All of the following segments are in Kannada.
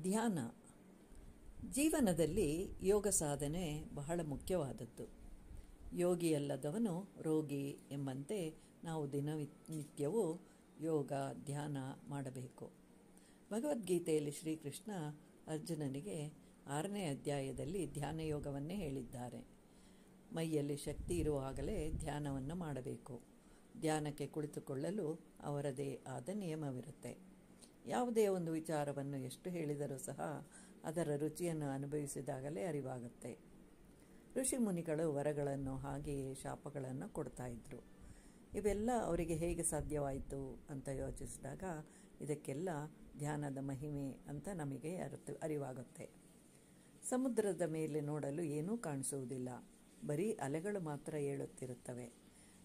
ಧ್ಯಾನ. ಜೀವನದಲ್ಲಿ ಯೋಗ ಸಾಧನೆ ಬಹಳ ಮುಖ್ಯವಾದದ್ದು. ಯೋಗಿಯಲ್ಲದವನು ರೋಗಿ ಎಂಬಂತೆ ನಾವು ದಿನನಿತ್ಯವೂ ಯೋಗ ಧ್ಯಾನ ಮಾಡಬೇಕು. ಭಗವದ್ಗೀತೆಯಲ್ಲಿ ಶ್ರೀಕೃಷ್ಣ ಅರ್ಜುನನಿಗೆ 6ನೇ ಅಧ್ಯಾಯದಲ್ಲಿ ಧ್ಯಾನ ಯೋಗವನ್ನೇ ಹೇಳಿದ್ದಾರೆ. ಮೈಯಲ್ಲಿ ಶಕ್ತಿ ಇರುವಾಗಲೇ ಧ್ಯಾನವನ್ನು ಮಾಡಬೇಕು. ಧ್ಯಾನಕ್ಕೆ ಕುಳಿತುಕೊಳ್ಳಲು ಅವರದೇ ಆದ ನಿಯಮವಿರುತ್ತೆ. ಯಾವುದೇ ಒಂದು ವಿಚಾರವನ್ನು ಎಷ್ಟು ಹೇಳಿದರೂ ಸಹ ಅದರ ರುಚಿಯನ್ನು ಅನುಭವಿಸಿದಾಗಲೇ ಅರಿವಾಗುತ್ತೆ. ಋಷಿ ಮುನಿಗಳು ವರಗಳನ್ನು ಹಾಗೆಯೇ ಶಾಪಗಳನ್ನು ಕೊಡ್ತಾ ಇದ್ರು. ಇವೆಲ್ಲ ಅವರಿಗೆ ಹೇಗೆ ಸಾಧ್ಯವಾಯಿತು ಅಂತ ಯೋಚಿಸಿದಾಗ ಇದಕ್ಕೆಲ್ಲ ಧ್ಯಾನದ ಮಹಿಮೆ ಅಂತ ನಮಗೆ ಅರಿವಾಗುತ್ತೆ. ಸಮುದ್ರದ ಮೇಲೆ ನೋಡಲು ಏನೂ ಕಾಣಿಸುವುದಿಲ್ಲ, ಬರೀ ಅಲೆಗಳು ಮಾತ್ರ ಏಳುತ್ತಿರುತ್ತವೆ.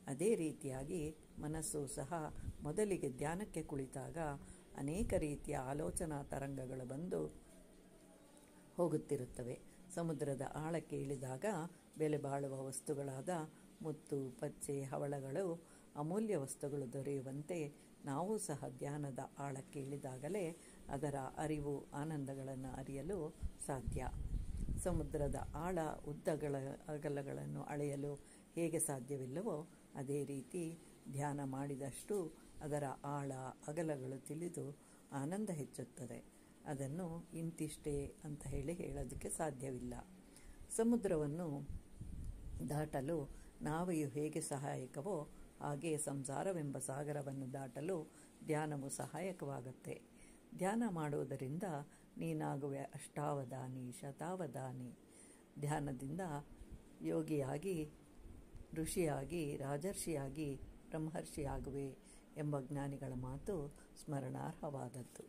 ಅದೇ ರೀತಿಯಾಗಿ ಮನಸ್ಸು ಸಹ ಮೊದಲಿಗೆ ಧ್ಯಾನಕ್ಕೆ ಕುಳಿತಾಗ ಅನೇಕ ರೀತಿಯ ಆಲೋಚನಾ ತರಂಗಗಳು ಬಂದು ಹೋಗುತ್ತಿರುತ್ತವೆ. ಸಮುದ್ರದ ಆಳಕ್ಕೆ ಇಳಿದಾಗ ಬೆಲೆ ಬಾಳುವ ವಸ್ತುಗಳಾದ ಮುತ್ತು, ಪಚ್ಚೆ, ಹವಳಗಳು, ಅಮೂಲ್ಯ ವಸ್ತುಗಳು ದೊರೆಯುವಂತೆ ನಾವು ಸಹ ಧ್ಯಾನದ ಆಳಕ್ಕೆ ಇಳಿದಾಗಲೇ ಅದರ ಅರಿವು, ಆನಂದಗಳನ್ನು ಅರಿಯಲು ಸಾಧ್ಯ. ಸಮುದ್ರದ ಆಳ, ಉದ್ದಗಳ, ಅಗಲಗಳನ್ನು ಅಳೆಯಲು ಹೇಗೆ ಸಾಧ್ಯವಿಲ್ಲವೋ ಅದೇ ರೀತಿ ಧ್ಯಾನ ಮಾಡಿದಷ್ಟು ಅದರ ಆಳ, ಅಗಲಗಳು ತಿಳಿದು ಆನಂದ ಹೆಚ್ಚುತ್ತದೆ. ಅದನ್ನು ಇಂತಿಷ್ಟೇ ಅಂತ ಹೇಳೋದಕ್ಕೆ ಸಾಧ್ಯವಿಲ್ಲ. ಸಮುದ್ರವನ್ನು ದಾಟಲು ನಾವೆಯು ಹೇಗೆ ಸಹಾಯಕವೋ ಹಾಗೆ ಸಂಸಾರವೆಂಬ ಸಾಗರವನ್ನು ದಾಟಲು ಧ್ಯಾನವು ಸಹಾಯಕವಾಗುತ್ತೆ. ಧ್ಯಾನ ಮಾಡುವುದರಿಂದ ನೀನಾಗುವೆ ಅಷ್ಟಾವಧಾನಿ, ಶತಾವಧಾನಿ. ಧ್ಯಾನದಿಂದ ಯೋಗಿಯಾಗಿ, ಋಷಿಯಾಗಿ, ರಾಜರ್ಷಿಯಾಗಿ, ಬ್ರಹ್ಮರ್ಷಿಯಾಗುವೆ ಎಂಬ ಜ್ಞಾನಿಗಳ ಮಾತು ಸ್ಮರಣಾರ್ಹವಾದದ್ದು.